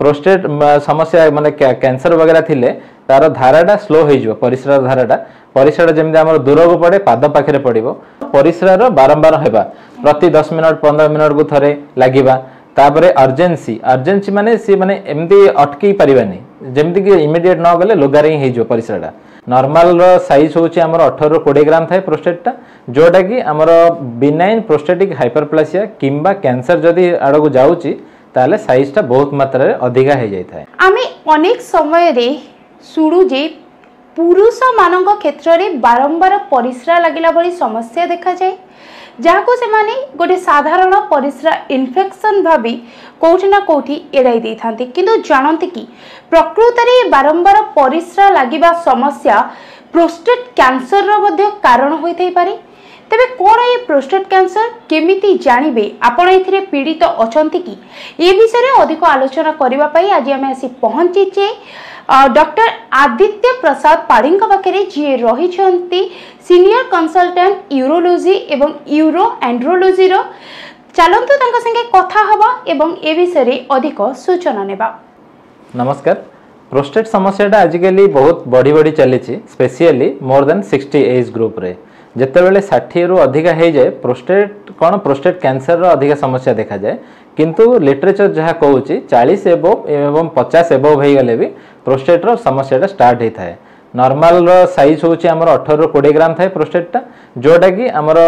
Prostate समस्या माने cancer वगैरह थिले तार धाराटा स्लो हो परिश्रा धाराटा परिश्रा जमी आम दूर को पड़े पाद पाखे पड़ो परिश्रार बारंबार होगा प्रति 10 मिनट 15 मिनट को थरे लगे तापरे अर्जेन्सी अर्जेन्सी माने सी माने एमती अटकई पारिबानी जेमती कि इमिडिएट न गले लोगारे ही हो परिश्राटा नॉर्मल साइज होची हमर 18 ରୁ 20 ग्राम थाए प्रोस्टेटटा जोटा कि हमर बिनाइन प्रोस्टेटिक हाइपरप्लासिया किंबा कैंसर जदि आड़ को जाउची ताले साइजटा बहुत मात्रा रे अधिका हो जाय थाए। आमे अनेक समय रे सुडू जे पुरुष मानक क्षेत्र रे बारंबार परिश्रा लागिला भली समस्या देखा जाए जहाँ से माने गोटे साधारण परिश्रा इन्फेक्शन भावी कोठी ना कोठी एड़ाई दे थांती किंतु जानते कि प्रकृत रे बारंबार परिश्रा लागिबा समस्या प्रोस्टेट कैंसर रो मध्य कारण होई थाई पारे। तेबे कोन ये प्रोस्टेट कैंसर केमिति जानिबे आपण एथिरे पीड़ित अछंती कि ए विषय रे अधिक आलोचना करबा पई आज हम आसी पहुंची छे डॉक्टर आदित्य प्रसाद पाड़ी पाखे जी रही सीनियर कंसल्टेंट यूरोलॉजी एवं यूरो एंड्रोलॉजी चलतु संगे कथा हवा एवं ए विषय रे अधिक सूचना नेबा। नमस्कार। प्रोस्टेट समस्याटा आजिकली बहुत बढ़ी बढ़ी चली specially more than 60 age group रे जितेबाला 60 रु अधिका हो जाए प्रोस्टेट कौन प्रोस्टेट कैंसर अधिका समस्या देखा जाए किंतु लिटरेचर जहाँ कहूँ 40 एबव एवं 50 एबव हो गले भी प्रोस्टेट रो समस्याटा स्टार्ट होता है। नॉर्मल साइज होची हमर 18 ରୁ 20 ग्राम थाए प्रोस्टेटटा जोटा कि हमर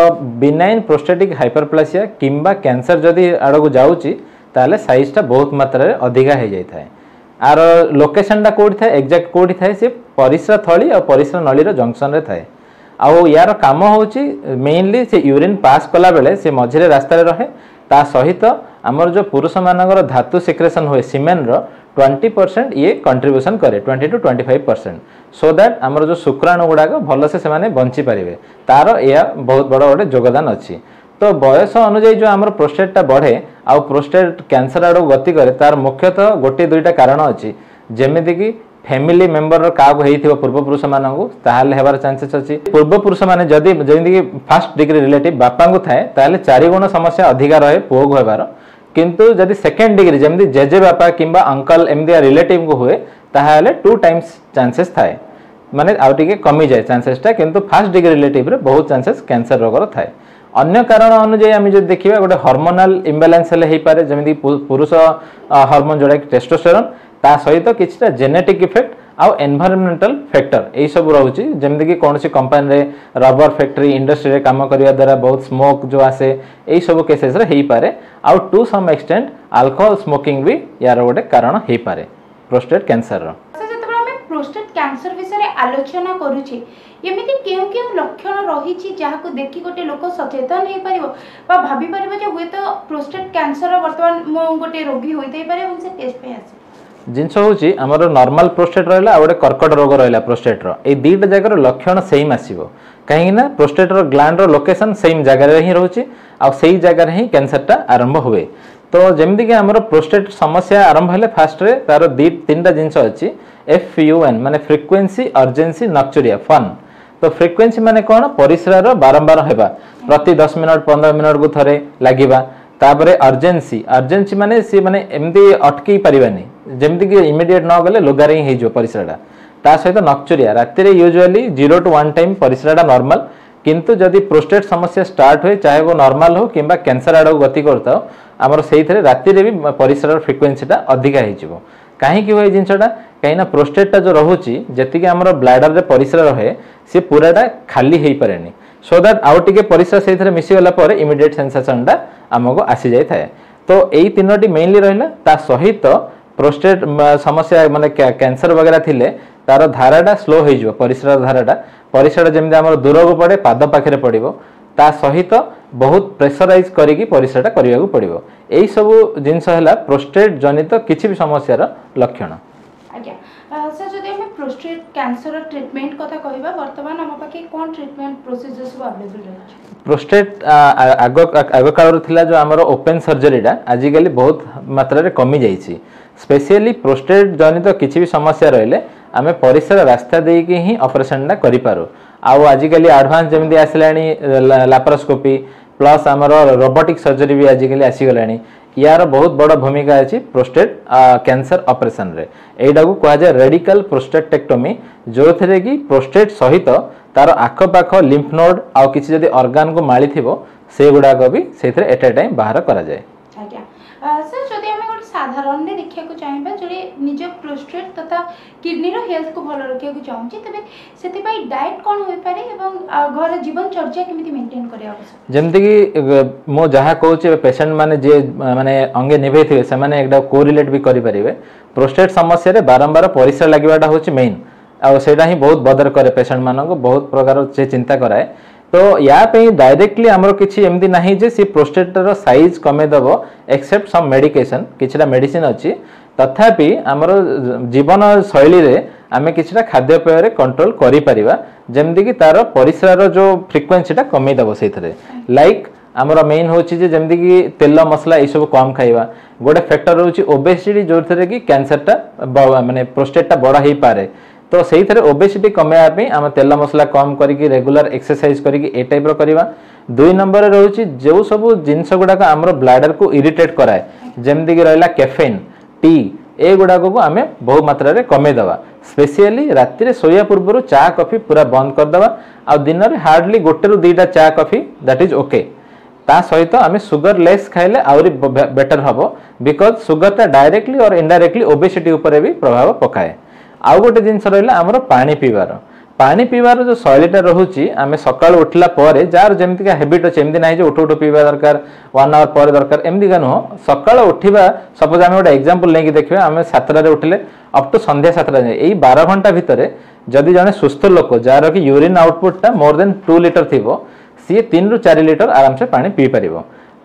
बिनाइन प्रोस्टेटिक हाइपरप्लासिया किंबा कैंसर जदि आड़ को जाउची ताले साइजटा बहुत मात्रा रे अधिका हो जाय थाए। आर लोकेशनटा कोठी थाए एग्जैक्ट कोठी थाए से परिश्रा थली और परिश्रा नली रो जंक्शन रे थाए। आउ यार काम होची मेनली से यूरिन पास कला बेले से मझिरे रास्ता रे रहे ता सहित हमर जो पुरुष मानकर धातु सिक्रेशन हुए सीमेन रो 20% ये कंट्रीब्यूशन करे 20 to 25% सो दैट हमर जो शुक्राणु गुड़ाक भल से माने बंची पारिबे तार या बहुत बड़ गोटे योगदान अच्छी। तो बयस अनुଯାयी जो हमर प्रोस्टेटटा बढ़े आ प्रोस्टेट कैंसर आड़ गति करे तार मुख्यतः गोटे दुईटा कारण अच्छी जेमिति कि फैमिली मेंबर का पूर्वपुरुष मानू ताहले हेबार चांसेस अच्छी। पूर्वपुरुष माने जदि जेमिति फर्स्ट डिग्री रिलेटिव बापा को थाए ताहले 4 गुण समस्या अधिका रहे पुओ को हेबार किंतु जदि सेकेंड डिग्री जेमिति जेजे बापा किंबा अंकल एमदिया रिलेटिव को हुए ताहले 2 टाइम्स चांसेस थाए माने आउ टिके कमी जाए चांसेसटा किंतु फर्स्ट डिग्री रिलेटिव रे बहुत चांसेस कैंसर रोगर थाए। अन्य कारण अनुଯାयी आम जो देखा गोटे हार्मोनाल इम्बालांस हेले पारे जमी पुरुष हार्मोन जोड़ा टेस्टोस्टेरोन ता सहित किछटा जेनेटिक इफेक्ट आउ एनवायरमेंटल फैक्टर यही सब रोचे जमी कि कौन सी कंपनी रे रबर फैक्ट्री इंडस्ट्री रे काम करने द्वारा बहुत स्मोक जो आसे यही सब केसेस रे हेई पारे आउ to some extent alcohol smoking भी यार गोटे कारण हेई पारे प्रोस्टेट कैंसर रो। प्रोस्टेट कैंसर विषय आलोचना करूची एमिति केउ केउ लक्षण रही जहाँ देखि गोटे लोक सचेतन हो पार भाभी पार हुए तो प्रोस्टेट कैंसर वर्तमान मो गोटे रोगी होते से टेस्ट पे आसे जिनस हूँ आमर नॉर्मल प्रोस्टेट रहा गोटे कर्कट रोग रहा प्रोस्टेट रो दुईटा जगार लक्षण सेम आसो कहीं प्रोस्टेट ग्लैंड लोकेशन सेम जगार ही रोचे आई जगार ही कैंसरटा आरंभ हुए। तो जमीती कि आमर प्रोस्टेट समस्या आरंभ है फास्ट रे तार 2-3टा जिनस अच्छी FUN माने फ्रिक्वेंसी अर्जेन्सी नक्चुरिया फन। तो फ्रिक्वेंसी माने कौन परिश्रार बारंबार होगा प्रति 10 मिनट 15 मिनट को थरे लगिबा तापरे अर्जेन्सी अर्जेन्सी माने सी माने एमती अटकई पारिबानी जेमती कि इमिडिएट न गले लोगारे ही हो परिश्राटा ता सहित नक्चुरिया राति रे यूजुअली 0 to 1 टाइम परिश्राटा नॉर्मल किंतु जदि प्रोस्टेट समस्या स्टार्ट हुए चाहे वो नॉर्मल हो किंबा कैंसर आड़ गति करता हो आमर से राति रे भी परिश्रार फ्रिक्वेंसीटा अधिका हो कहीं हुए जिनटा कहीं प्रोस्टेटटा जो रोचे जी आम ब्लाडर रे परिश्रा रहे सी पूराटा खाली हो पारे सो दैट आउ टे परिश्रा से मिसीगला इमिडिएट सेंसेशनटा आमको आसी जाए थाए। तो यही 3टी मेनली रहा सहित प्रोस्टेट समस्या माने कैंसर वगैरह थिले तार धाराटा स्लो हो परिश्रा धाराटा जमी आम दूर को पड़े पाद पाखे पड़ो ता सहित बहुत प्रेसराइज करिकी परिश्राटा करने को पड़ो यही सब जिनस है प्रोस्टेट जनित किसी भी समस्यार लक्षण। सर जदि हम प्रोस्टेट कैंसर ट्रीटमेंट कथा कहबा वर्तमान हम पाके कोन ट्रीटमेंट प्रोसीजर सब अवेलेबल रहै प्रोस्टेट आग काल थिला जो हमर ओपन सर्जरीटा आजिकली बहुत मात्रा रे कमी जाइछि स्पेशली प्रोस्टेट जनित किसी भी समस्या रहले आमे परिसर रास्ता देई के ही ऑपरेशनटा करि पारो आउ आजिकली एडवांस जमिति आसिलानी लैप्रोस्कोपी प्लस आमर रोबोटिक सर्जरी भी आजिकली आसीगलानी यार बहुत बड़ भूमिका अच्छी प्रोस्टेट कैंसर ऑपरेशन रे एटा को कहा जाए रेडिकल प्रोस्टेटेक्टोमी जो थे कि प्रोस्टेट सहित तार आखपाख लिम्फ नोड आउ किसी जदि ऑर्गन को माली थिबो से गुडाक भी से एट ए टाइम बाहर करा जाए। आज्ञा सर जदि हम गोटे साधारण ने देखिया को चाहिबा जड़े निज प्रोस्टेट तथा किडनी रो हेल्थ को भलो रखिया को चाहूची तबे सेति पई डाइट कोन होई पारे एवं घर जीवन चर्चा केमिति मेंटेन करे आवश्यक जेमति कि मो जहा कहूची पेशेंट माने जे माने अंगे निभे थिबे से माने एकटा कोरिलेट भी करि परिबे प्रोस्टेट समस्या रे बारंबार परिश्रा लागिबाटा होची मेन आ सेटा ही बहुत बदर करे पेशेंट मानन को बहुत प्रकार से चिंता कराए तो या पे डायरेक्टली हमरो किछि एमदी नाही जे सी प्रोस्टेट रो साइज कमे दबो एक्सेप्ट सम मेडिकेशन किछटा मेडिसिन अछि तथापि हमरो जीवन शैली रे आमे किछटा खाद्य पेय रे कंट्रोल करि परिबा जेमदी कि तार परिश्रा रो जो फ्रीक्वेंसीटा कमे दबो सेथरे लाइक हमरो मेन होछि जे जेमदी कि तेल मसला ए सब कम खाइबा गोटे फैक्टर होछि ओबेसिटी जो थरे कि कैंसरटा माने प्रोस्टेटटा बड़ा ही पारे तो सही थरे ओबेसिटी कमेया पे आम तेल मसला कम करके रेगुलर एक्सरसाइज करके ए टाइप रो करबा। 2 नंबर रे रहउची जो सब जिंस गुडा का हमरो ब्लैडर को इरिटेट कराए जेमदी कि रहला कैफीन टी ए गुडा को आमे बहु मात्रा रे कमे दवा स्पेशली राति रे सोया पूर्व चा कॉफी पूरा बंद कर दवा आ दिन रे हार्डली गोटे रु 2टा चा कॉफी दैट इज ओके ता सहित आमे शुगर लेस खाइले आउरी बेटर हबो बिकॉज शुगर ता डायरेक्टली और इनडायरेक्टली ओबेसिटी ऊपर भी प्रभाव पकाए। आउ गोटे जिनस रहा आमर पानी पीवार जो शैलीटा रोचे आम सकाल उठला पर जार जमीक हैबिट अच्छे एमती ना उठू उठू पीवा दरकार 1 आवर पर दरकार एमती का नुह सकाल उठा सपोज आम गोटे एग्जांपल नहीं देखिए आम 7 उठिले अप टू संध्या 7 जाए यही 12 घंटा भितर जदि जड़े सुस्थ लोक जार कि यूरिन आउटपुटा मोर देन 2 लिटर थी सी 3 ରୁ 4 लिटर आराम से पानी पी पार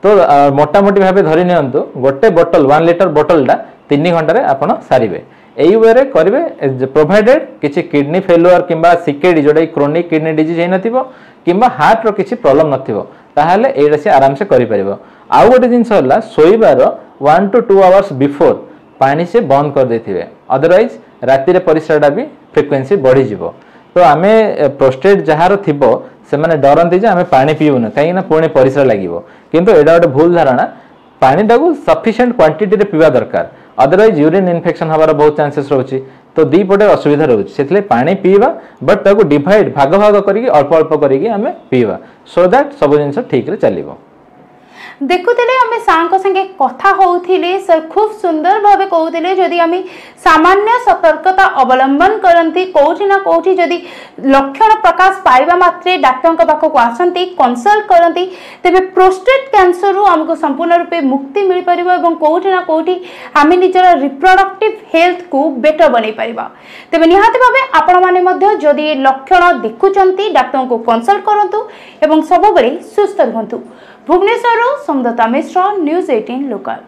तो मोटामोटी भाव धरी नियंतु गोटे बोतल 1 लिटर बोतलटा 3 घंटे आपड़ सारे यही वे करेंगे प्रोवाइडेड किसी किडनी फेलुअर किंबा सीकेडी जोटा क्रोनिक किडनी डिजीज होई नथिबो किंबा हार्ट रो किसी प्रॉब्लम नथिबो ताहाले एटा से आराम से करि परिबो। आउ गोटे जिंस होला सोइबार 1 to 2 आवर्स बिफोर पानी से बंद कर देथिबे अदरवाइज राति रे परिश्राटा भी फ्रीक्वेंसी बढ़ी जिवो तो आमे प्रोस्टेट जहार थिबो से माने डरंती जे आमे पानी पीउन काई ना पुणी परिश्रा लागिवो किंतु एटा गोटे भूल धारणा पानीटा को सफिशिएंट क्वांटिटी रे पीवा दरकार अदरवाइज यूरिन इन्फेक्शन हमारा बहुत चांसेस रोचे तो दी पटे असुविधा रोचे से पानी पीवा बट ताको डिवाइड भाग भाग करके अल्प अल्प करके आमे पीवा सो दैट सब जिनस ठीक रे चलिबो। देखुले आम सार संगे कथा होउथिले सर खूब सुंदर भावे कहउथिले जदि आम सामान्य सतर्कता अवलंबन करती कोठी ना कोठी जदि लक्षण प्रकाश पाइबा मात्रे डॉक्टर के पाखक आसंती कंसल्ट करती तेबे प्रोस्टेट कैंसर रु हमको संपूर्ण रूपे मुक्ति मिल परिबो एवं कोठी ना कोठी आम निजर रिप्रोडक्टिव हेल्थ को बेटर बनै परिबा। तेबे निहाती भावे आपण माने मध्य जदि लक्षण देखुचंती डॉक्टर को कंसल्ट करंतु एवं सब बेले सुस्थ रहंतु। भुवनेश्वर संगीता मिश्र न्यूज़ 18 लोकल।